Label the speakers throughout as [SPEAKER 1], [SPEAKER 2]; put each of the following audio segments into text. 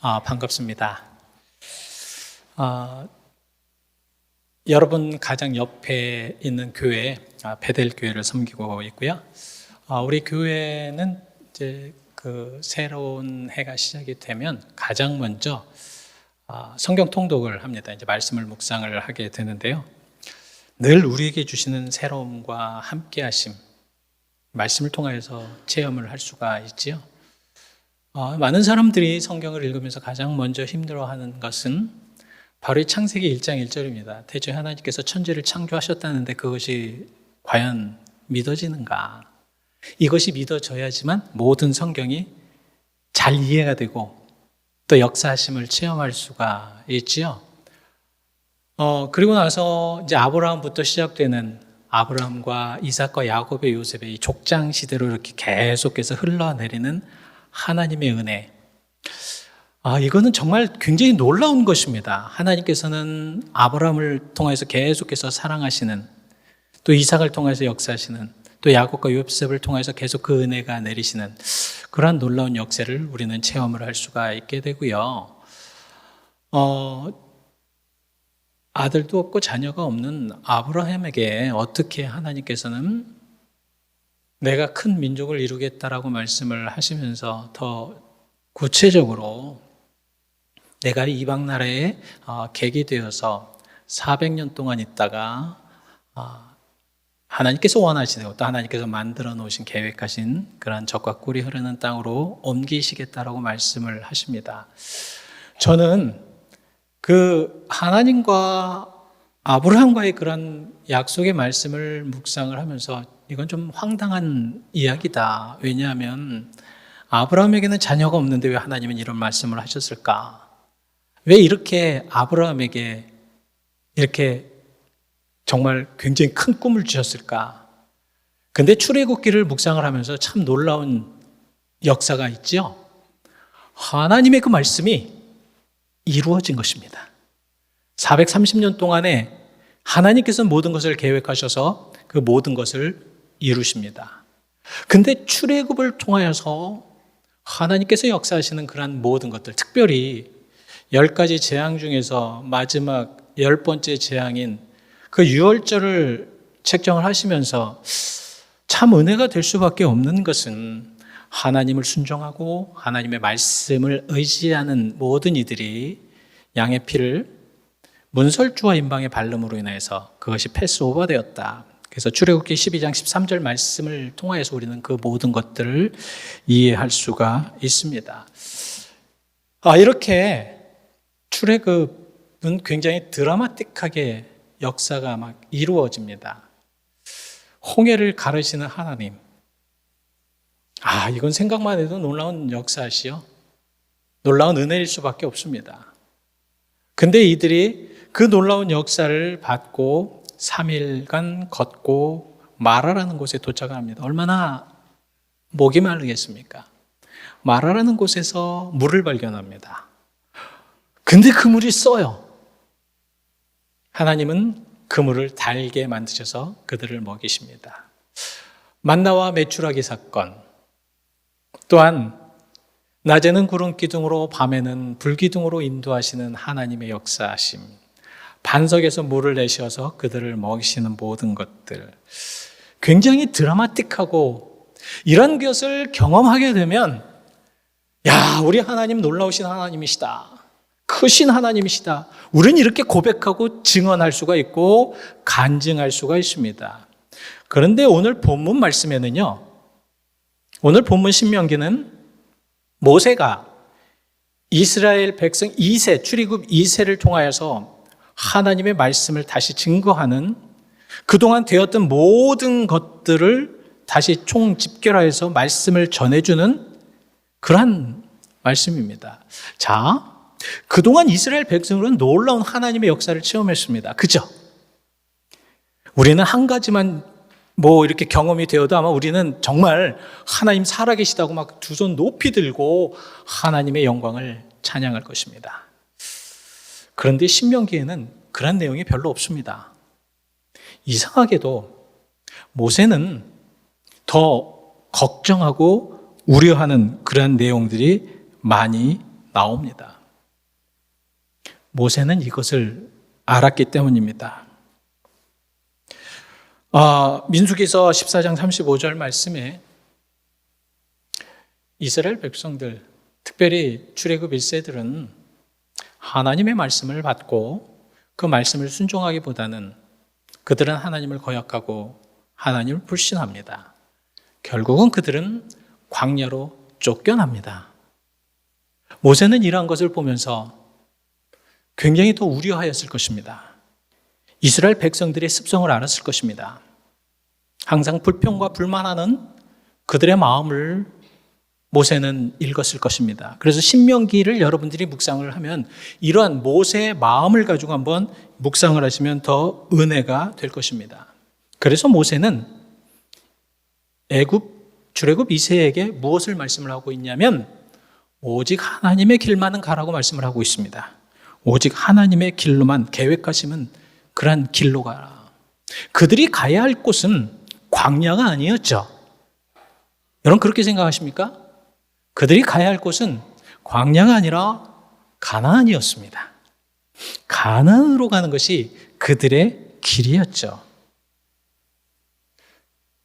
[SPEAKER 1] 반갑습니다. 여러분 가장 옆에 있는 교회, 베델 교회를 섬기고 있고요. 우리 교회는 이제 그 새로운 해가 시작이 되면 가장 먼저 성경 통독을 합니다. 이제 말씀을 묵상을 하게 되는데요. 늘 우리에게 주시는 새로움과 함께하심, 말씀을 통하여서 체험을 할 수가 있지요. 많은 사람들이 성경을 읽으면서 가장 먼저 힘들어하는 것은 바로 이 창세기 1장 1절입니다. 대저 하나님께서 천지를 창조하셨다는데 그것이 과연 믿어지는가? 이것이 믿어져야지만 모든 성경이 잘 이해가 되고 또 역사하심을 체험할 수가 있지요. 그리고 나서 이제 아브라함부터 시작되는 아브라함과 이삭과 야곱의 요셉의 이 족장 시대로 이렇게 계속해서 흘러내리는 하나님의 은혜. 이거는 정말 굉장히 놀라운 것입니다. 하나님께서는 아브라함을 통해서 계속해서 사랑하시는, 또 이삭을 통해서 역사하시는, 또 야곱과 요셉을 통해서 계속 그 은혜가 내리시는 그러한 놀라운 역사를 우리는 체험을 할 수가 있게 되고요. 아들도 없고 자녀가 없는 아브라함에게 어떻게 하나님께서는 내가 큰 민족을 이루겠다라고 말씀을 하시면서 더 구체적으로 내가 이방 나라에 객이 되어서 400년 동안 있다가 하나님께서 원하시고 또 하나님께서 만들어 놓으신 계획하신 그런 젖과 꿀이 흐르는 땅으로 옮기시겠다라고 말씀을 하십니다. 저는 그 하나님과 아브라함과의 그런 약속의 말씀을 묵상을 하면서 이건 좀 황당한 이야기다. 왜냐하면 아브라함에게는 자녀가 없는데 왜 하나님은 이런 말씀을 하셨을까? 왜 이렇게 아브라함에게 이렇게 정말 굉장히 큰 꿈을 주셨을까? 근데 출애굽기를 묵상을 하면서 참 놀라운 역사가 있죠. 하나님의 그 말씀이 이루어진 것입니다. 430년 동안에 하나님께서 모든 것을 계획하셔서 그 모든 것을 이루십니다. 근데 출애굽을 통하여서 하나님께서 역사하시는 그러한 모든 것들, 특별히 10가지 재앙 중에서 마지막 10번째 재앙인 그 유월절을 책정을 하시면서 참 은혜가 될 수밖에 없는 것은 하나님을 순종하고 하나님의 말씀을 의지하는 모든 이들이 양의 피를 문설주와 임방의 발름으로 인해서 그것이 패스오버 되었다. 그래서 출애굽기 12장 13절 말씀을 통하여서 우리는 그 모든 것들을 이해할 수가 있습니다. 이렇게 출애굽은 굉장히 드라마틱하게 역사가 막 이루어집니다. 홍해를 가르시는 하나님. 이건 생각만 해도 놀라운 역사시요. 놀라운 은혜일 수밖에 없습니다. 근데 이들이 그 놀라운 역사를 받고 3일간 걷고 마라라는 곳에 도착을 합니다. 얼마나 목이 마르겠습니까? 마라라는 곳에서 물을 발견합니다. 근데 그 물이 써요. 하나님은 그 물을 달게 만드셔서 그들을 먹이십니다. 만나와 메추라기 사건, 또한 낮에는 구름 기둥으로 밤에는 불 기둥으로 인도하시는 하나님의 역사하심, 반석에서 물을 내셔서 그들을 먹이시는 모든 것들, 굉장히 드라마틱하고 이런 것을 경험하게 되면 우리 하나님 놀라우신 하나님이시다. 크신 하나님이시다. 우리는 이렇게 고백하고 증언할 수가 있고 간증할 수가 있습니다. 그런데 오늘 본문 말씀에는요, 오늘 본문 신명기는 모세가 이스라엘 백성 2세, 출애굽 2세를 통하여서 하나님의 말씀을 다시 증거하는 그동안 되었던 모든 것들을 다시 총집결하여서 말씀을 전해주는 그러한 말씀입니다. 자, 그동안 이스라엘 백성들은 놀라운 하나님의 역사를 체험했습니다. 그죠? 우리는 한 가지만 이렇게 경험이 되어도 아마 우리는 정말 하나님 살아계시다고 막 두 손 높이 들고 하나님의 영광을 찬양할 것입니다. 그런데 신명기에는 그런 내용이 별로 없습니다. 이상하게도 모세는 더 걱정하고 우려하는 그런 내용들이 많이 나옵니다. 모세는 이것을 알았기 때문입니다. 민수기서 14장 35절 말씀에 이스라엘 백성들, 특별히 출애굽 1세들은 하나님의 말씀을 받고 그 말씀을 순종하기보다는 그들은 하나님을 거역하고 하나님을 불신합니다. 결국은 그들은 광야로 쫓겨납니다. 모세는 이러한 것을 보면서 굉장히 더 우려하였을 것입니다. 이스라엘 백성들의 습성을 알았을 것입니다. 항상 불평과 불만하는 그들의 마음을 모세는 읽었을 것입니다. 그래서 신명기를 여러분들이 묵상을 하면 이러한 모세의 마음을 가지고 한번 묵상을 하시면 더 은혜가 될 것입니다. 그래서 모세는 출애굽 2세에게 무엇을 말씀을 하고 있냐면 오직 하나님의 길만은 가라고 말씀을 하고 있습니다. 오직 하나님의 길로만 계획하시면 그러한 길로 가라. 그들이 가야 할 곳은 광야가 아니었죠. 여러분 그렇게 생각하십니까? 그들이 가야 할 곳은 광야가 아니라 가나안이었습니다. 가나안으로 가는 것이 그들의 길이었죠.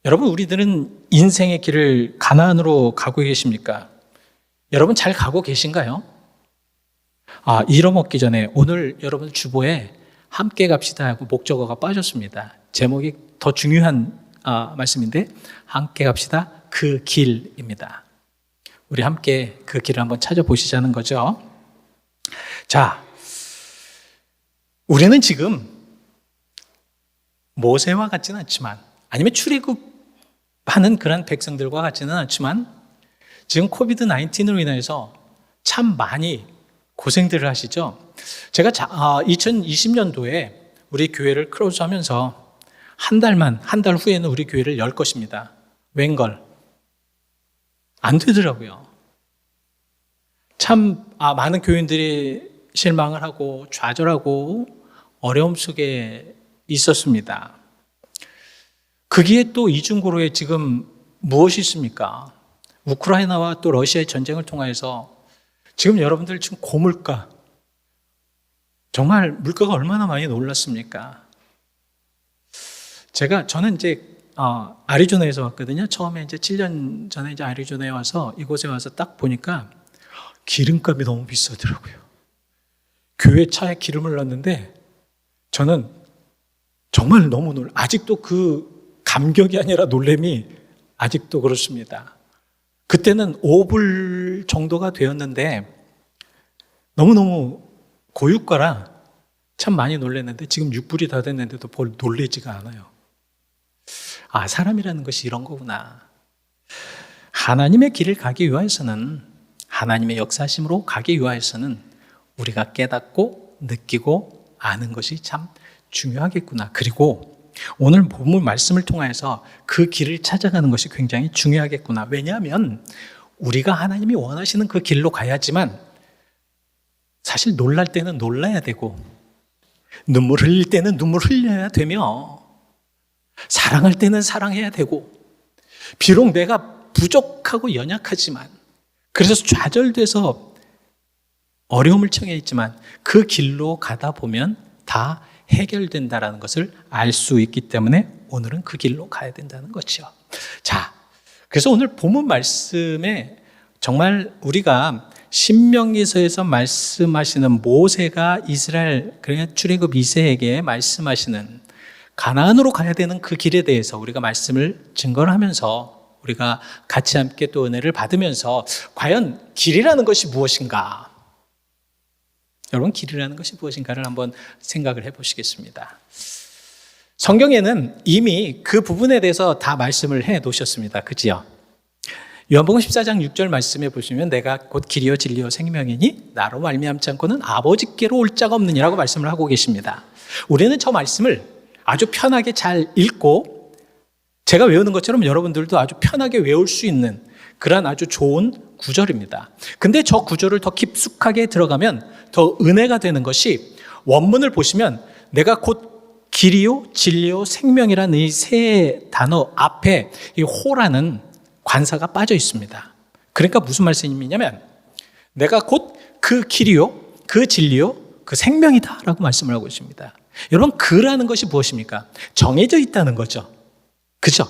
[SPEAKER 1] 여러분 우리들은 인생의 길을 가나안으로 가고 계십니까? 여러분 잘 가고 계신가요? 잃어먹기 전에 오늘 여러분 주보에 함께 갑시다 하고 목적어가 빠졌습니다. 제목이 더 중요한 말씀인데 함께 갑시다 그 길입니다. 우리 함께 그 길을 한번 찾아보시자는 거죠. 자, 우리는 지금 모세와 같지는 않지만 아니면 출애굽하는 그런 백성들과 같지는 않지만 지금 코비드-19으로 인해서 참 많이 고생들을 하시죠. 제가 2020년도에 우리 교회를 클로즈하면서 한 달 후에는 우리 교회를 열 것입니다. 웬걸? 안 되더라고요. 참 많은 교인들이 실망을 하고 좌절하고 어려움 속에 있었습니다. 거기에 또 이중고로에 지금 무엇이 있습니까? 우크라이나와 또 러시아의 전쟁을 통해서 지금 여러분들 지금 고물가, 정말 물가가 얼마나 많이 올랐습니까? 저는 이제 아리조나에서 왔거든요. 처음에 이제 7년 전에 이제 아리조나에 와서 이곳에 와서 딱 보니까 기름값이 너무 비싸더라고요. 교회 차에 기름을 넣었는데 저는 정말 너무 아직도 그 감격이 아니라 놀람이 아직도 그렇습니다. 그때는 5불 정도가 되었는데 너무너무 고유가라 참 많이 놀랐는데 지금 6불이 다 됐는데도 별 놀라지가 않아요. 사람이라는 것이 이런 거구나. 하나님의 길을 가기 위해서는, 하나님의 역사심으로 가기 위해서는 우리가 깨닫고 느끼고 아는 것이 참 중요하겠구나. 그리고 오늘 본문 말씀을 통해서 그 길을 찾아가는 것이 굉장히 중요하겠구나. 왜냐하면 우리가 하나님이 원하시는 그 길로 가야지만 사실 놀랄 때는 놀라야 되고 눈물 흘릴 때는 눈물 흘려야 되며 사랑할 때는 사랑해야 되고 비록 내가 부족하고 연약하지만 그래서 좌절돼서 어려움을 청해 있지만 그 길로 가다 보면 다 해결된다라는 것을 알 수 있기 때문에 오늘은 그 길로 가야 된다는 거죠. 자, 그래서 오늘 본문 말씀에 정말 우리가 신명기서에서 말씀하시는 모세가 이스라엘 그러니까 출애굽 2세에게 말씀하시는 가나안으로 가야 되는 그 길에 대해서 우리가 말씀을 증거를 하면서 우리가 같이 함께 또 은혜를 받으면서 과연 길이라는 것이 무엇인가? 여러분 길이라는 것이 무엇인가를 한번 생각을 해보시겠습니다. 성경에는 이미 그 부분에 대해서 다 말씀을 해 놓으셨습니다. 그지요? 요한복음 14장 6절 말씀에 보시면 내가 곧 길이요 진리요 생명이니 나로 말미암지 않고는 아버지께로 올 자가 없느니라고 말씀을 하고 계십니다. 우리는 저 말씀을 아주 편하게 잘 읽고 제가 외우는 것처럼 여러분들도 아주 편하게 외울 수 있는 그런 아주 좋은 구절입니다. 근데 저 구절을 더 깊숙하게 들어가면 더 은혜가 되는 것이 원문을 보시면 내가 곧 길이요 진리요 생명이라는 이 세 단어 앞에 이 호라는 관사가 빠져 있습니다. 그러니까 무슨 말씀이냐면 내가 곧 그 길이요, 그 진리요, 그 생명이다라고 말씀을 하고 있습니다. 여러분, 그라는 것이 무엇입니까? 정해져 있다는 거죠. 그죠?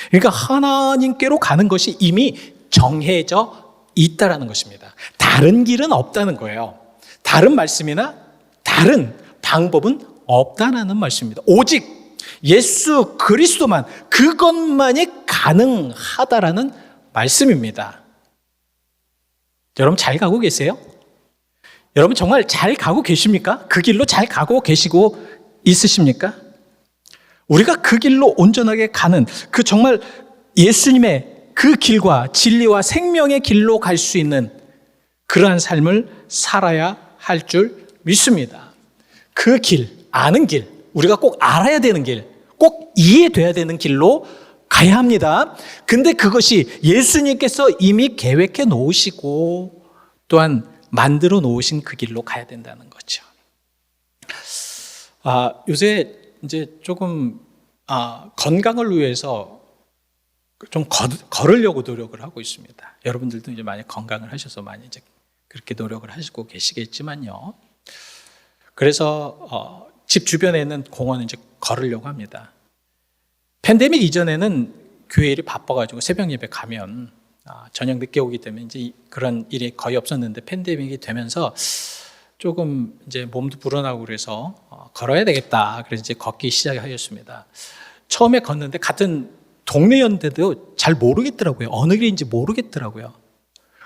[SPEAKER 1] 그러니까 하나님께로 가는 것이 이미 정해져 있다라는 것입니다. 다른 길은 없다는 거예요. 다른 말씀이나 다른 방법은 없다는 말씀입니다. 오직 예수 그리스도만, 그것만이 가능하다라는 말씀입니다. 여러분, 잘 가고 계세요? 여러분, 정말 잘 가고 계십니까? 그 길로 잘 가고 계시고 있으십니까? 우리가 그 길로 온전하게 가는 그 정말 예수님의 그 길과 진리와 생명의 길로 갈 수 있는 그러한 삶을 살아야 할 줄 믿습니다. 그 길, 아는 길, 우리가 꼭 알아야 되는 길, 꼭 이해돼야 되는 길로 가야 합니다. 근데 그것이 예수님께서 이미 계획해 놓으시고 또한 만들어 놓으신 그 길로 가야 된다는 거죠. 요새 이제 조금 건강을 위해서 좀 걸으려고 노력을 하고 있습니다. 여러분들도 이제 많이 건강을 하셔서 많이 이제 그렇게 노력을 하시고 계시겠지만요. 그래서 집 주변에 있는 공원을 이제 걸으려고 합니다. 팬데믹 이전에는 교회 일이 바빠가지고 새벽 예배 가면 저녁 늦게 오기 때문에 이제 그런 일이 거의 없었는데 팬데믹이 되면서 조금 이제 몸도 불어나고 그래서 걸어야 되겠다. 그래서 이제 걷기 시작하였습니다. 처음에 걷는데 같은 동네였는데도 잘 모르겠더라고요. 어느 길인지 모르겠더라고요.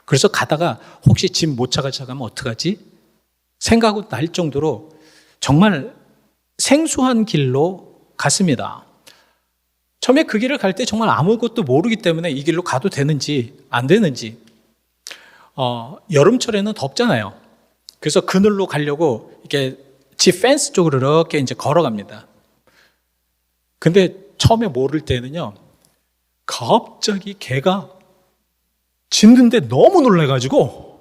[SPEAKER 1] 그래서 가다가 혹시 집 못 찾아가면 어떡하지? 생각하고 날 정도로 정말 생소한 길로 갔습니다. 처음에 그 길을 갈 때 정말 아무것도 모르기 때문에 이 길로 가도 되는지 안 되는지, 여름철에는 덥잖아요. 그래서 그늘로 가려고 이렇게 집 펜스 쪽으로 이렇게 이제 걸어갑니다. 근데 처음에 모를 때는요, 갑자기 개가 짖는데 너무 놀라가지고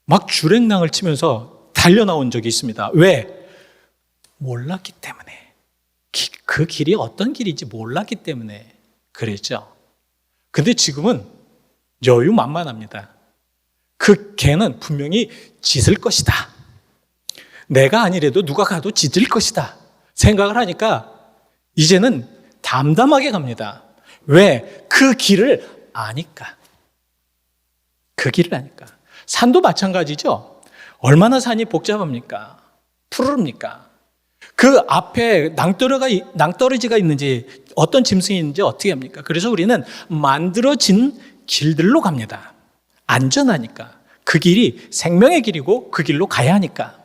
[SPEAKER 1] 막 주랭랑을 치면서 달려 나온 적이 있습니다. 왜? 몰랐기 때문에. 그 길이 어떤 길인지 몰랐기 때문에 그랬죠. 근데 지금은 여유만만합니다. 그 개는 분명히 짖을 것이다. 내가 아니래도 누가 가도 짖을 것이다. 생각을 하니까 이제는 담담하게 갑니다. 왜? 그 길을 아니까. 그 길을 아니까. 산도 마찬가지죠. 얼마나 산이 복잡합니까? 푸르릅니까? 그 앞에 낭떠러지가 있는지 어떤 짐승이 있는지 어떻게 합니까? 그래서 우리는 만들어진 길들로 갑니다. 안전하니까. 그 길이 생명의 길이고 그 길로 가야 하니까.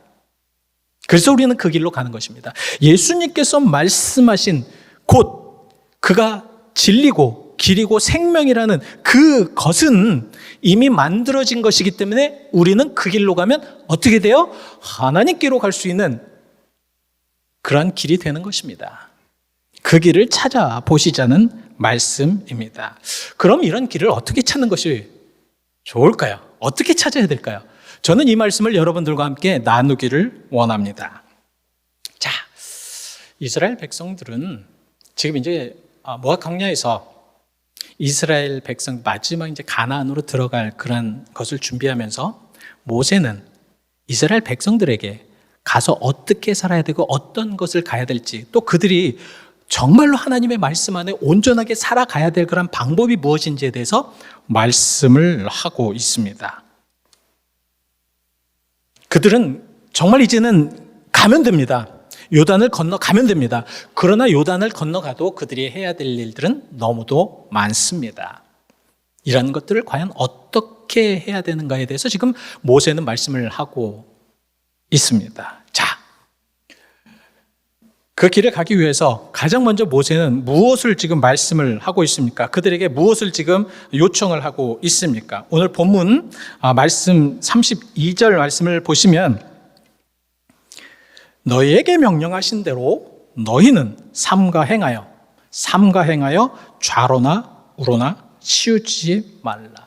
[SPEAKER 1] 그래서 우리는 그 길로 가는 것입니다. 예수님께서 말씀하신 곧 그가 진리고 길이고 생명이라는 그것은 이미 만들어진 것이기 때문에 우리는 그 길로 가면 어떻게 돼요? 하나님께로 갈 수 있는 그런 길이 되는 것입니다. 그 길을 찾아보시자는 말씀입니다. 그럼 이런 길을 어떻게 찾는 것이 좋을까요? 어떻게 찾아야 될까요? 저는 이 말씀을 여러분들과 함께 나누기를 원합니다. 자, 이스라엘 백성들은 지금 이제 모압 광야에서 이스라엘 백성 마지막 이제 가나안으로 들어갈 그런 것을 준비하면서 모세는 이스라엘 백성들에게 가서 어떻게 살아야 되고 어떤 것을 가야 될지, 또 그들이 정말로 하나님의 말씀 안에 온전하게 살아가야 될 그런 방법이 무엇인지에 대해서 말씀을 하고 있습니다. 그들은 정말 이제는 가면 됩니다. 요단을 건너가면 됩니다. 그러나 요단을 건너가도 그들이 해야 될 일들은 너무도 많습니다. 이런 것들을 과연 어떻게 해야 되는가에 대해서 지금 모세는 말씀을 하고 있습니다. 자, 그 길에 가기 위해서 가장 먼저 모세는 무엇을 지금 말씀을 하고 있습니까? 그들에게 무엇을 지금 요청을 하고 있습니까? 오늘 본문 말씀 32절 말씀을 보시면 너희에게 명령하신 대로 너희는 삼가 행하여 좌로나 우로나 치우치지 말라.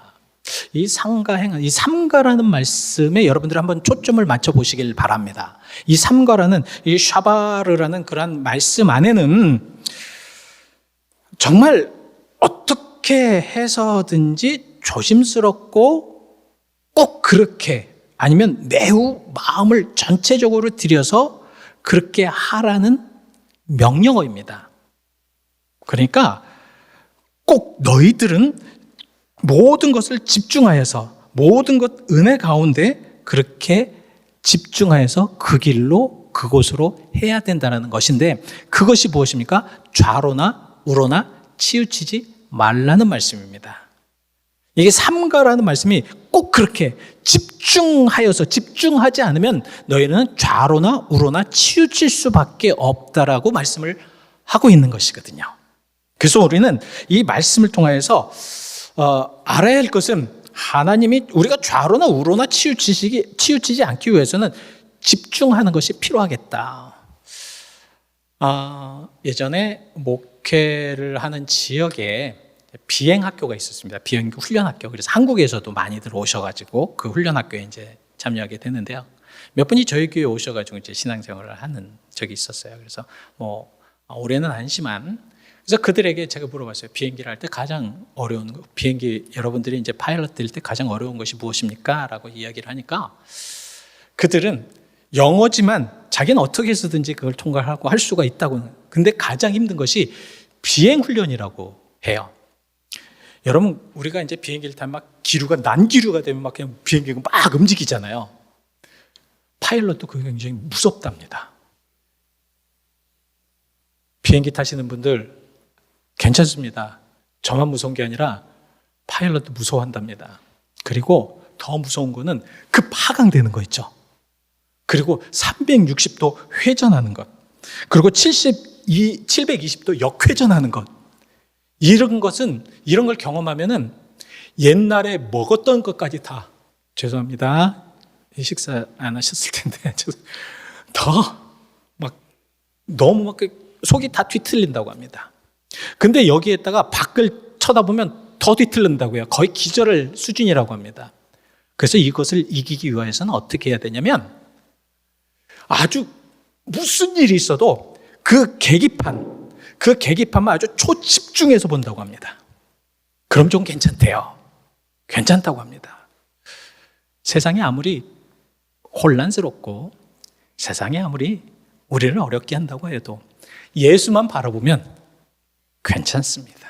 [SPEAKER 1] 이 삼가라는 말씀에 여러분들이 한번 초점을 맞춰 보시길 바랍니다. 이 삼가라는 이 샤바르라는 그런 말씀 안에는 정말 어떻게 해서든지 조심스럽고 꼭 그렇게 아니면 매우 마음을 전체적으로 들여서 그렇게 하라는 명령어입니다. 그러니까 꼭 너희들은 모든 것을 집중하여서 모든 것 은혜 가운데 그렇게 집중하여서 그 길로 그곳으로 해야 된다는 것인데, 그것이 무엇입니까? 좌로나 우로나 치우치지 말라는 말씀입니다. 이게 삼가라는 말씀이 꼭 그렇게 집중하여서, 집중하지 않으면 너희는 좌로나 우로나 치우칠 수밖에 없다라고 말씀을 하고 있는 것이거든요. 그래서 우리는 이 말씀을 통하여서 알아야 할 것은, 하나님이 우리가 좌로나 우로나 치우치지 않기 위해서는 집중하는 것이 필요하겠다. 예전에 목회를 하는 지역에 비행학교가 있었습니다. 비행 훈련학교. 그래서 한국에서도 많이들 오셔가지고 그 훈련학교에 이제 참여하게 됐는데요. 몇 분이 저희 교회에 오셔가지고 이제 신앙생활을 하는 적이 있었어요. 그래서 올해는 아니지만, 그래서 그들에게 제가 물어봤어요. 비행기를 할 때 가장 어려운 거, 비행기 여러분들이 이제 파일럿 될 때 가장 어려운 것이 무엇입니까? 라고 이야기를 하니까 그들은 영어지만 자기는 어떻게 해서든지 그걸 통과하고 할 수가 있다고. 근데 가장 힘든 것이 비행 훈련이라고 해요. 여러분, 우리가 이제 비행기를 타면 막 난기류가 되면 막 그냥 비행기가 막 움직이잖아요. 파일럿도 그게 굉장히 무섭답니다. 비행기 타시는 분들 괜찮습니다. 저만 무서운 게 아니라 파일럿도 무서워한답니다. 그리고 더 무서운 거는 그 하강되는 거 있죠. 그리고 360도 회전하는 것, 그리고 720도 역회전하는 것. 이런 걸 경험하면은 옛날에 먹었던 것까지 다, 죄송합니다, 식사 안 하셨을 텐데, 너무 막 속이 다 뒤틀린다고 합니다. 근데 여기에다가 밖을 쳐다보면 더 뒤틀린다고요. 거의 기절할 수준이라고 합니다. 그래서 이것을 이기기 위해서는 어떻게 해야 되냐면, 아주 무슨 일이 있어도 그 계기판만 아주 초집중해서 본다고 합니다. 그럼 좀 괜찮대요. 괜찮다고 합니다. 세상이 아무리 혼란스럽고 세상이 아무리 우리를 어렵게 한다고 해도 예수만 바라보면 괜찮습니다.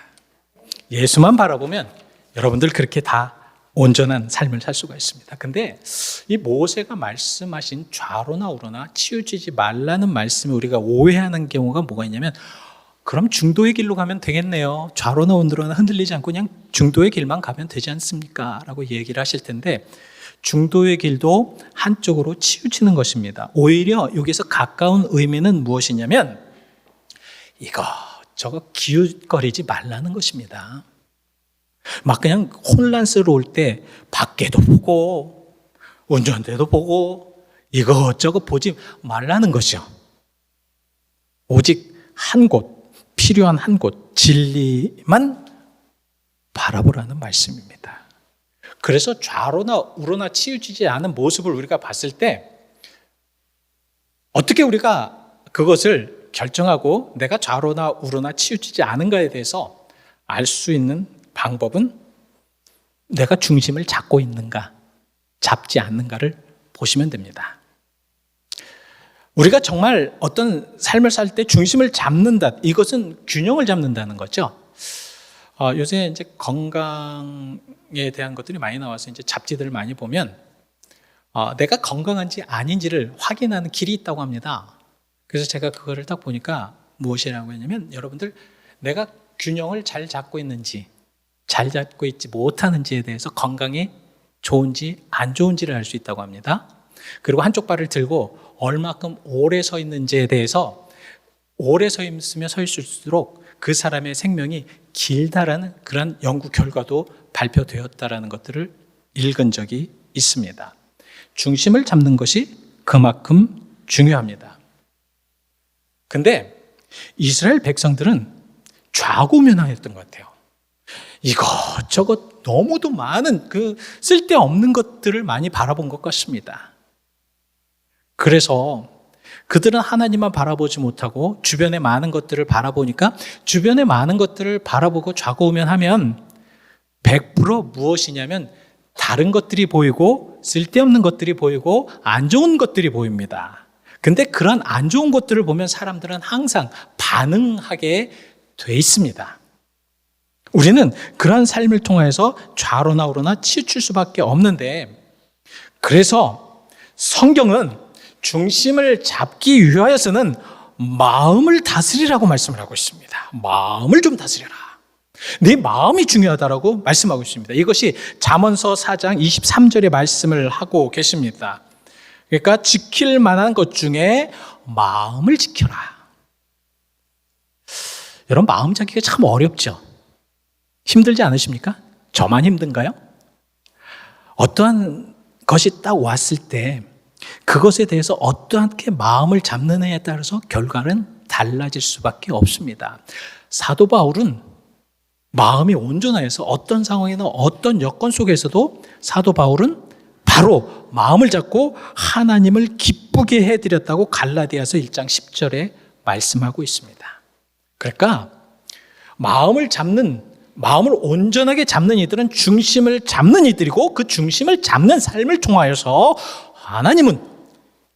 [SPEAKER 1] 예수만 바라보면 여러분들 그렇게 다 온전한 삶을 살 수가 있습니다. 근데 이 모세가 말씀하신 좌로나 우로나 치우치지 말라는 말씀을 우리가 오해하는 경우가 뭐가 있냐면, 그럼 중도의 길로 가면 되겠네요. 좌로나 우로나 흔들리지 않고 그냥 중도의 길만 가면 되지 않습니까? 라고 얘기를 하실 텐데, 중도의 길도 한쪽으로 치우치는 것입니다. 오히려 여기서 가까운 의미는 무엇이냐면, 저거 기웃거리지 말라는 것입니다. 막 그냥 혼란스러울 때 밖에도 보고 운전대도 보고 이것저것 보지 말라는 것이요. 오직 한 곳, 필요한 한 곳, 진리만 바라보라는 말씀입니다. 그래서 좌로나 우로나 치우치지 않은 모습을 우리가 봤을 때 어떻게 우리가 그것을 결정하고 내가 좌로나 우로나 치우치지 않은가에 대해서 알 수 있는 방법은, 내가 중심을 잡고 있는가, 잡지 않는가를 보시면 됩니다. 우리가 정말 어떤 삶을 살 때 중심을 잡는다, 이것은 균형을 잡는다는 거죠. 요새 이제 건강에 대한 것들이 많이 나와서 이제 잡지들을 많이 보면 내가 건강한지 아닌지를 확인하는 길이 있다고 합니다. 그래서 제가 그거를 딱 보니까 무엇이라고 했냐면, 여러분들 내가 균형을 잘 잡고 있는지, 잘 잡고 있지 못하는지에 대해서 건강이 좋은지 안 좋은지를 알 수 있다고 합니다. 그리고 한쪽 발을 들고 얼마큼 오래 서 있는지에 대해서, 오래 서 있으면 서 있을수록 그 사람의 생명이 길다라는 그런 연구 결과도 발표되었다라는 것들을 읽은 적이 있습니다. 중심을 잡는 것이 그만큼 중요합니다. 근데 이스라엘 백성들은 좌고면하였던 것 같아요. 이것저것 너무도 많은 그 쓸데없는 것들을 많이 바라본 것 같습니다. 그래서 그들은 하나님만 바라보지 못하고 주변의 많은 것들을 바라보니까, 주변의 많은 것들을 바라보고 좌고우면하면 100% 무엇이냐면 다른 것들이 보이고 쓸데없는 것들이 보이고 안 좋은 것들이 보입니다. 근데 그런 안 좋은 것들을 보면 사람들은 항상 반응하게 돼 있습니다. 우리는 그런 삶을 통해서 좌로나 우로나 치우칠 수밖에 없는데, 그래서 성경은 중심을 잡기 위하여서는 마음을 다스리라고 말씀을 하고 있습니다. 마음을 좀 다스려라. 내 마음이 중요하다라고 말씀하고 있습니다. 이것이 잠언서 4장 23절의 말씀을 하고 계십니다. 그러니까 지킬 만한 것 중에 마음을 지켜라. 여러분, 마음 잡기가 참 어렵죠? 힘들지 않으십니까? 저만 힘든가요? 어떠한 것이 딱 왔을 때 그것에 대해서 어떠하게 마음을 잡느냐에 따라서 결과는 달라질 수밖에 없습니다. 사도 바울은 마음이 온전하여서 어떤 상황이나 어떤 여건 속에서도 사도 바울은 바로 마음을 잡고 하나님을 기쁘게 해드렸다고 갈라디아서 1장 10절에 말씀하고 있습니다. 그러니까 마음을 온전하게 잡는 이들은 중심을 잡는 이들이고, 그 중심을 잡는 삶을 통하여서 하나님은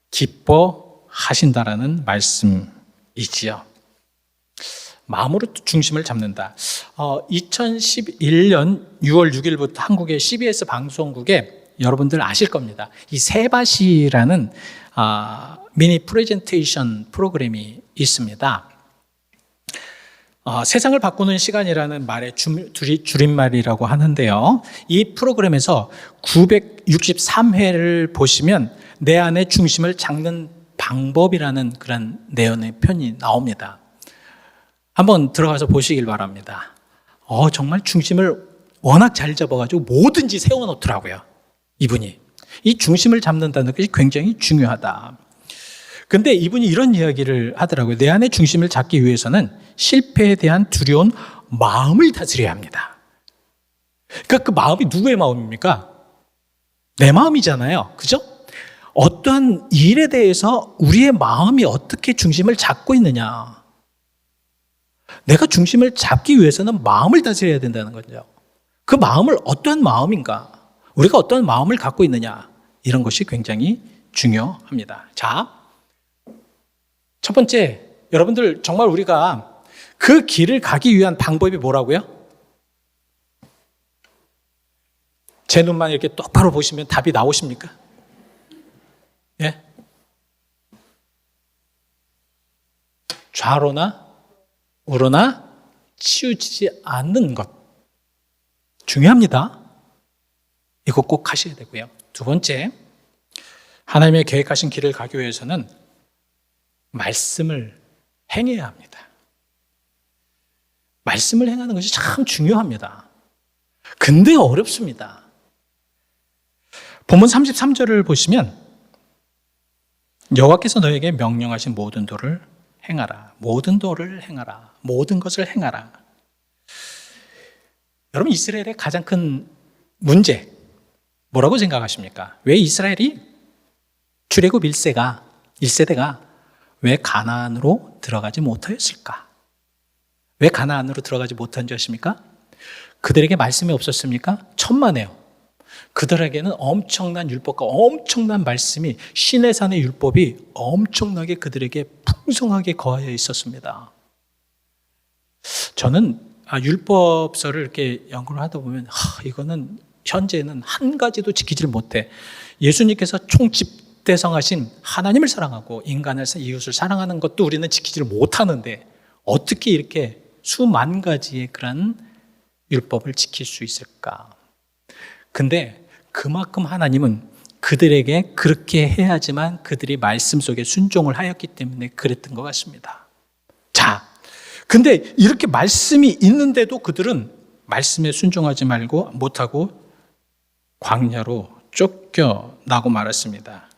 [SPEAKER 1] 기뻐하신다라는 말씀이지요. 마음으로 중심을 잡는다. 2011년 6월 6일부터 한국의 CBS 방송국에 여러분들 아실 겁니다. 이 세바시라는 미니 프레젠테이션 프로그램이 있습니다. 세상을 바꾸는 시간이라는 말의 줄임말이라고 하는데요. 이 프로그램에서 963회를 보시면 내 안의 중심을 잡는 방법이라는 그런 내용의 편이 나옵니다. 한번 들어가서 보시길 바랍니다. 정말 중심을 워낙 잘 잡아가지고 뭐든지 세워놓더라고요. 이분이. 이 중심을 잡는다는 것이 굉장히 중요하다. 근데 이분이 이런 이야기를 하더라고요. 내 안의 중심을 잡기 위해서는 실패에 대한 두려운 마음을 다스려야 합니다. 그러니까 그 마음이 누구의 마음입니까? 내 마음이잖아요. 그죠? 어떠한 일에 대해서 우리의 마음이 어떻게 중심을 잡고 있느냐. 내가 중심을 잡기 위해서는 마음을 다스려야 된다는 거죠. 그 마음을 어떠한 마음인가? 우리가 어떤 마음을 갖고 있느냐? 이런 것이 굉장히 중요합니다. 자, 첫 번째, 여러분들 정말 우리가 그 길을 가기 위한 방법이 뭐라고요? 제 눈만 이렇게 똑바로 보시면 답이 나오십니까? 예? 좌로나 우로나 치우치지 않는 것. 중요합니다. 이거 꼭 하셔야 되고요. 두 번째, 하나님의 계획하신 길을 가기 위해서는 말씀을 행해야 합니다. 말씀을 행하는 것이 참 중요합니다. 근데 어렵습니다. 본문 33절을 보시면 여호와께서 너에게 명령하신 모든 도를 행하라. 모든 도를 행하라. 모든 것을 행하라. 여러분, 이스라엘의 가장 큰 문제 뭐라고 생각하십니까? 왜 이스라엘이 출애굽 1세대가 왜 가나안으로 들어가지 못하였을까? 왜 가나안으로 들어가지 못한 줄 아십니까? 그들에게 말씀이 없었습니까? 천만에요. 그들에게는 엄청난 율법과 엄청난 말씀이, 시내산의 율법이 엄청나게 그들에게 풍성하게 거하여 있었습니다. 저는 율법서를 이렇게 연구를 하다 보면 이거는 현재는 한 가지도 지키지를 못해. 예수님께서 총집대성하신 하나님을 사랑하고 인간을, 이웃을 사랑하는 것도 우리는 지키지를 못하는데 어떻게 이렇게 수만 가지의 그런 율법을 지킬 수 있을까? 근데 그만큼 하나님은 그들에게 그렇게 해야지만 그들이 말씀 속에 순종을 하였기 때문에 그랬던 것 같습니다. 자, 근데 이렇게 말씀이 있는데도 그들은 말씀에 순종하지 말고 못하고 광야로 쫓겨나고 말았습니다.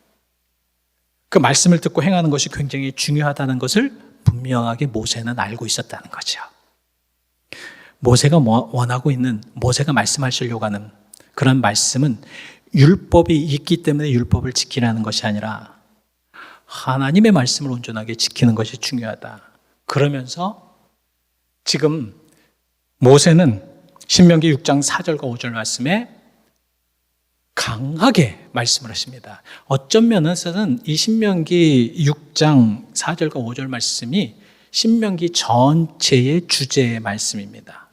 [SPEAKER 1] 그 말씀을 듣고 행하는 것이 굉장히 중요하다는 것을 분명하게 모세는 알고 있었다는 거죠. 모세가 원하고 있는, 모세가 말씀하시려고 하는 그런 말씀은 율법이 있기 때문에 율법을 지키라는 것이 아니라 하나님의 말씀을 온전하게 지키는 것이 중요하다. 그러면서 지금 모세는 신명기 6장 4절과 5절 말씀에 강하게 말씀을 하십니다. 어떤 면에서는 이 신명기 6장 4절과 5절 말씀이 신명기 전체의 주제의 말씀입니다.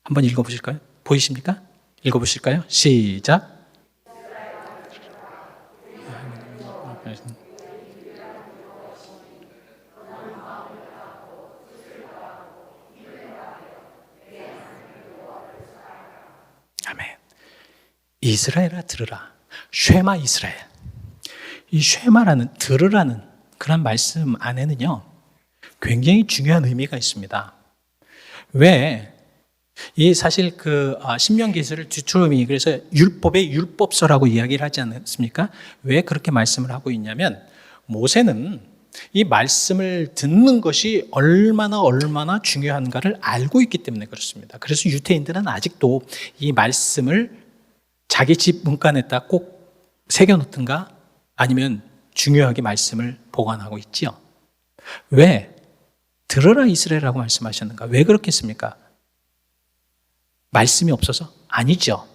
[SPEAKER 1] 한번 읽어보실까요? 보이십니까? 읽어보실까요? 시작. 아멘. 이스라엘아 들으라. 쉐마 이스라엘. 이 쉐마라는 들으라는 그런 말씀 안에는요, 굉장히 중요한 의미가 있습니다. 왜? 이 사실 신명기서를 뒤틀음이 그래서 율법의 율법서라고 이야기를 하지 않습니까? 왜 그렇게 말씀을 하고 있냐면 모세는 이 말씀을 듣는 것이 얼마나 중요한가를 알고 있기 때문에 그렇습니다. 그래서 유대인들은 아직도 이 말씀을 자기 집 문간에다 꼭 새겨놓든가 아니면 중요하게 말씀을 보관하고 있지요. 왜? 들어라 이스라엘이라고 말씀하셨는가? 왜 그렇겠습니까? 말씀이 없어서? 아니죠.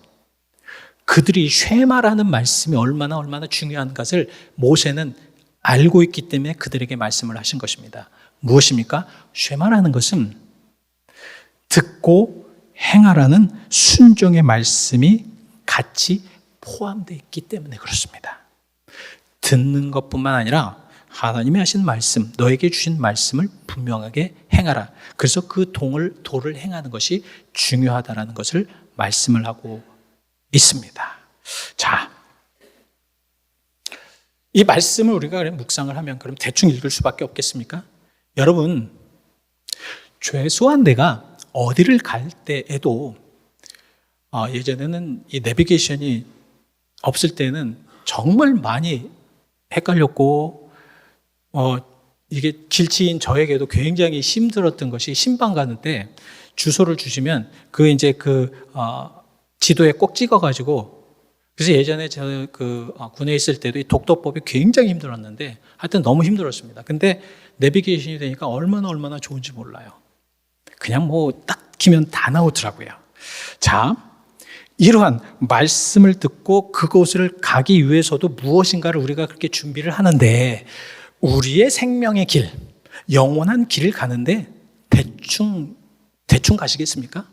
[SPEAKER 1] 그들이 쉐마라는 말씀이 얼마나 중요한 것을 모세는 알고 있기 때문에 그들에게 말씀을 하신 것입니다. 무엇입니까? 쉐마라는 것은 듣고 행하라는 순종의 말씀이 같이 포함되어 있기 때문에 그렇습니다. 듣는 것뿐만 아니라 하나님이 하신 말씀, 너에게 주신 말씀을 분명하게 행하라. 그래서 그 도를 행하는 것이 중요하다는 것을 말씀을 하고 있습니다. 자, 이 말씀을 우리가 묵상을 하면 그럼 대충 읽을 수밖에 없겠습니까? 여러분, 최소한 내가 어디를 갈 때에도 예전에는 이 내비게이션이 없을 때는 정말 많이 헷갈렸고 이게 길치인 저에게도 굉장히 힘들었던 것이 신방 가는데 주소를 주시면 지도에 꼭 찍어가지고 그래서 예전에 저 군에 있을 때도 이 독도법이 굉장히 힘들었는데 하여튼 너무 힘들었습니다. 근데 내비게이션이 되니까 얼마나 좋은지 몰라요. 그냥 딱 키면 다 나오더라고요. 자, 이러한 말씀을 듣고 그곳을 가기 위해서도 무엇인가를 우리가 그렇게 준비를 하는데 우리의 생명의 길, 영원한 길을 가는데 대충 가시겠습니까?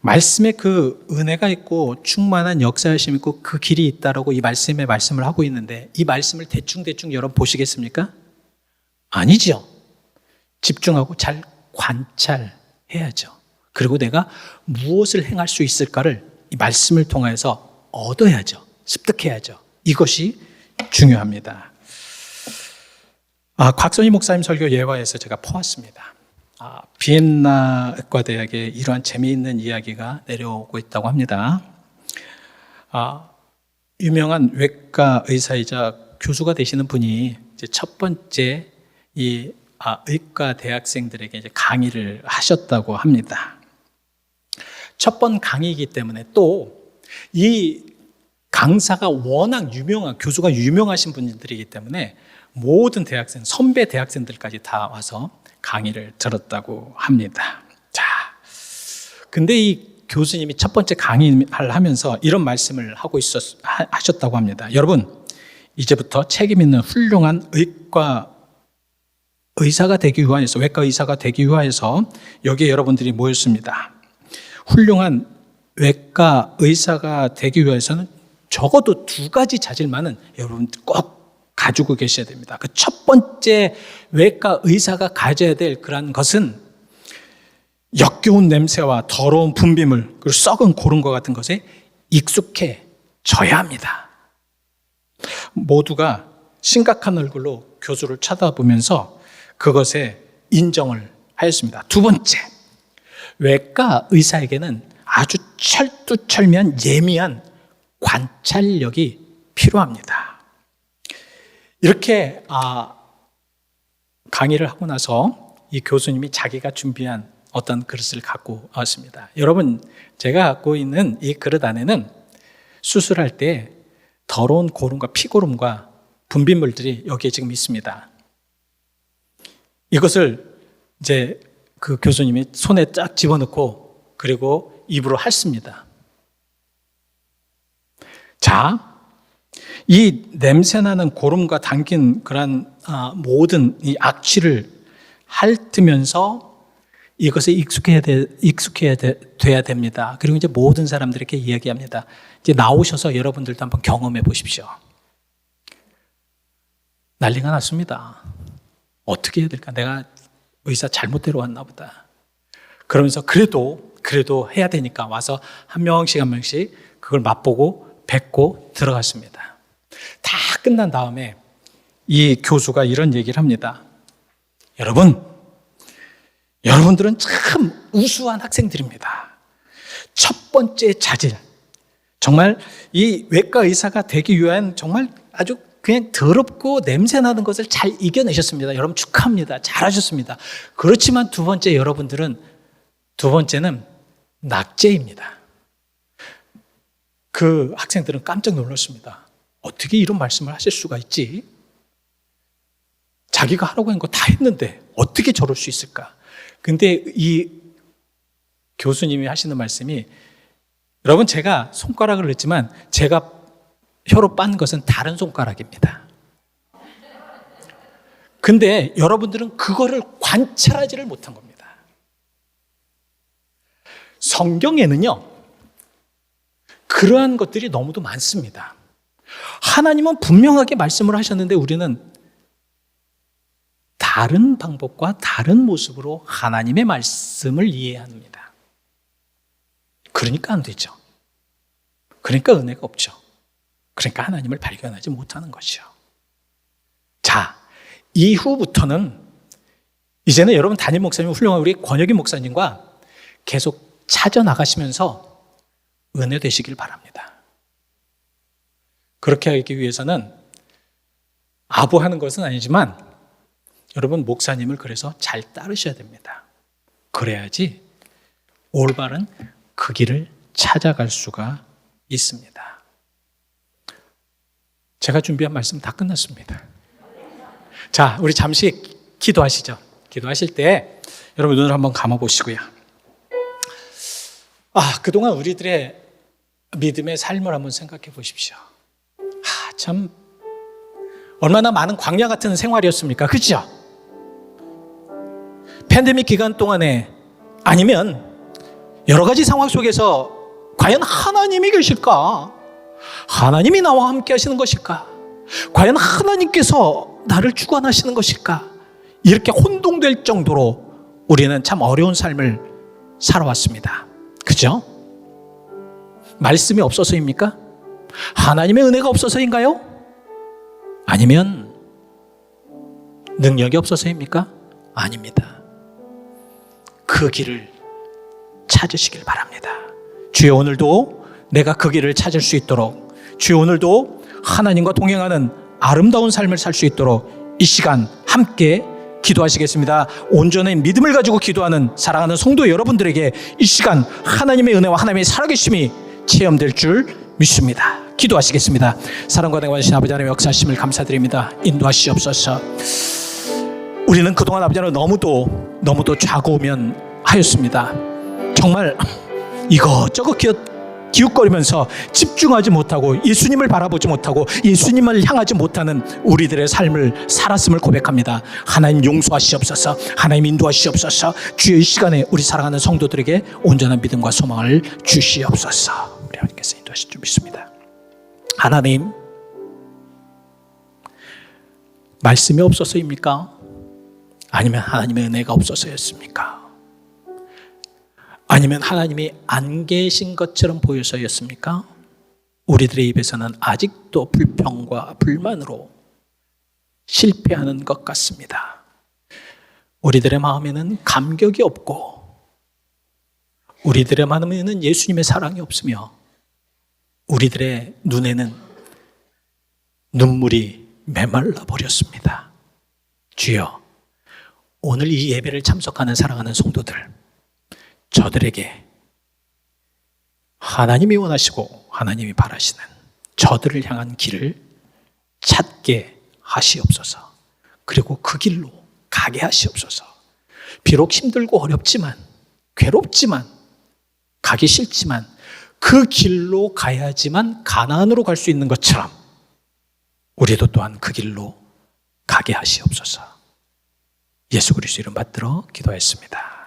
[SPEAKER 1] 말씀에 그 은혜가 있고 충만한 역사하심 있고 그 길이 있다라고 이 말씀에 말씀을 하고 있는데 이 말씀을 대충 여러분 보시겠습니까? 아니죠. 집중하고 잘 관찰해야죠. 그리고 내가 무엇을 행할 수 있을까를 이 말씀을 통해서 얻어야죠. 습득해야죠. 이것이 중요합니다. 곽선희 목사님 설교 예화에서 제가 퍼왔습니다. 비엔나 의과대학에 이러한 재미있는 이야기가 내려오고 있다고 합니다. 유명한 외과 의사이자 교수가 되시는 분이 이제 첫 번째 이 의과 대학생들에게 이제 강의를 하셨다고 합니다. 첫 번 강의이기 때문에 또 이 강사가 워낙 교수가 유명하신 분들이기 때문에 모든 대학생, 선배 대학생들까지 다 와서 강의를 들었다고 합니다. 자, 근데 이 교수님이 첫 번째 강의를 하면서 이런 말씀을 하셨다고 합니다. 여러분, 이제부터 책임 있는 훌륭한 외과 의사가 되기 위하여서 여기에 여러분들이 모였습니다. 훌륭한 외과 의사가 되기 위해서는 적어도 2가지 자질만은 여러분들 꼭 가지고 계셔야 됩니다. 그 첫 번째 외과 의사가 가져야 될 그런 것은 역겨운 냄새와 더러운 분비물 그리고 썩은 고름과 같은 것에 익숙해져야 합니다. 모두가 심각한 얼굴로 교수를 쳐다보면서 그것에 인정을 하였습니다. 2번째, 외과 의사에게는 아주 철두철미한 예민한 관찰력이 필요합니다. 이렇게 강의를 하고 나서 이 교수님이 자기가 준비한 어떤 그릇을 갖고 왔습니다. 여러분, 제가 갖고 있는 이 그릇 안에는 수술할 때 더러운 고름과 피고름과 분비물들이 여기에 지금 있습니다. 이것을 이제 그 교수님이 손에 쫙 집어넣고 그리고 입으로 핥습니다. 자, 이 냄새나는 고름과 담긴 그런 모든 이 악취를 핥으면서 이것에 돼야 됩니다. 그리고 이제 모든 사람들에게 이야기합니다. 이제 나오셔서 여러분들도 한번 경험해 보십시오. 난리가 났습니다. 어떻게 해야 될까? 내가 의사 잘못 데려왔나 보다. 그러면서 그래도 해야 되니까 와서 한 명씩 그걸 맛보고 뱉고 들어갔습니다. 다 끝난 다음에 이 교수가 이런 얘기를 합니다. 여러분들은 참 우수한 학생들입니다. 첫 번째 자질, 정말 이 외과 의사가 되기 위한 정말 아주 그냥 더럽고 냄새나는 것을 잘 이겨내셨습니다. 여러분 축하합니다. 잘하셨습니다. 그렇지만 두 번째는 낙제입니다. 그 학생들은 깜짝 놀랐습니다. 어떻게 이런 말씀을 하실 수가 있지? 자기가 하라고 한 거 다 했는데 어떻게 저럴 수 있을까? 근데 이 교수님이 하시는 말씀이, 여러분 제가 손가락을 넣지만 제가 혀로 빤 것은 다른 손가락입니다. 근데 여러분들은 그거를 관찰하지를 못한 겁니다. 성경에는요, 그러한 것들이 너무도 많습니다. 하나님은 분명하게 말씀을 하셨는데 우리는 다른 방법과 다른 모습으로 하나님의 말씀을 이해합니다. 그러니까 안 되죠. 그러니까 은혜가 없죠. 그러니까 하나님을 발견하지 못하는 것이요. 자, 이후부터는 이제는 여러분 담임 목사님, 훌륭한 우리 권혁인 목사님과 계속 찾아나가시면서 은혜 되시길 바랍니다. 그렇게 하기 위해서는 아부하는 것은 아니지만 여러분 목사님을 그래서 잘 따르셔야 됩니다. 그래야지 올바른 그 길을 찾아갈 수가 있습니다. 제가 준비한 말씀 다 끝났습니다. 자, 우리 잠시 기도하시죠. 기도하실 때 여러분 눈을 한번 감아보시고요. 그동안 우리들의 믿음의 삶을 한번 생각해 보십시오. 참 얼마나 많은 광야 같은 생활이었습니까? 그렇죠? 팬데믹 기간 동안에, 아니면 여러 가지 상황 속에서 과연 하나님이 계실까? 하나님이 나와 함께 하시는 것일까? 과연 하나님께서 나를 주관하시는 것일까? 이렇게 혼동될 정도로 우리는 참 어려운 삶을 살아왔습니다. 그죠? 말씀이 없어서입니까? 하나님의 은혜가 없어서인가요? 아니면 능력이 없어서입니까? 아닙니다. 그 길을 찾으시길 바랍니다. 주여, 오늘도 내가 그 길을 찾을 수 있도록, 주여 오늘도 하나님과 동행하는 아름다운 삶을 살 수 있도록 이 시간 함께 기도하시겠습니다. 온전한 믿음을 가지고 기도하는 사랑하는 성도 여러분들에게 이 시간 하나님의 은혜와 하나님의 살아계심이 체험될 줄 믿습니다. 기도하시겠습니다. 사랑과 내가하신 아버지 하나님의 역사하심을 감사드립니다. 인도하시옵소서. 우리는 그동안 아버지 하나님 너무도 좌고우면하였습니다. 정말 이것저것 기웃거리면서 집중하지 못하고 예수님을 바라보지 못하고 예수님을 향하지 못하는 우리들의 삶을 살았음을 고백합니다. 하나님 용서하시옵소서. 하나님 인도하시옵소서. 주의 이 시간에 우리 사랑하는 성도들에게 온전한 믿음과 소망을 주시옵소서. 우리 하나님께서 인도하실 줄 믿습니다. 하나님, 말씀이 없어서입니까? 아니면 하나님의 은혜가 없어서였습니까? 아니면 하나님이 안 계신 것처럼 보여서였습니까? 우리들의 입에서는 아직도 불평과 불만으로 실패하는 것 같습니다. 우리들의 마음에는 감격이 없고 우리들의 마음에는 예수님의 사랑이 없으며 우리들의 눈에는 눈물이 메말라 버렸습니다. 주여, 오늘 이 예배를 참석하는 사랑하는 성도들, 저들에게 하나님이 원하시고 하나님이 바라시는 저들을 향한 길을 찾게 하시옵소서. 그리고 그 길로 가게 하시옵소서. 비록 힘들고 어렵지만, 괴롭지만, 가기 싫지만 그 길로 가야지만 가나안으로 갈 수 있는 것처럼 우리도 또한 그 길로 가게 하시옵소서. 예수 그리스도 이름 받들어 기도했습니다.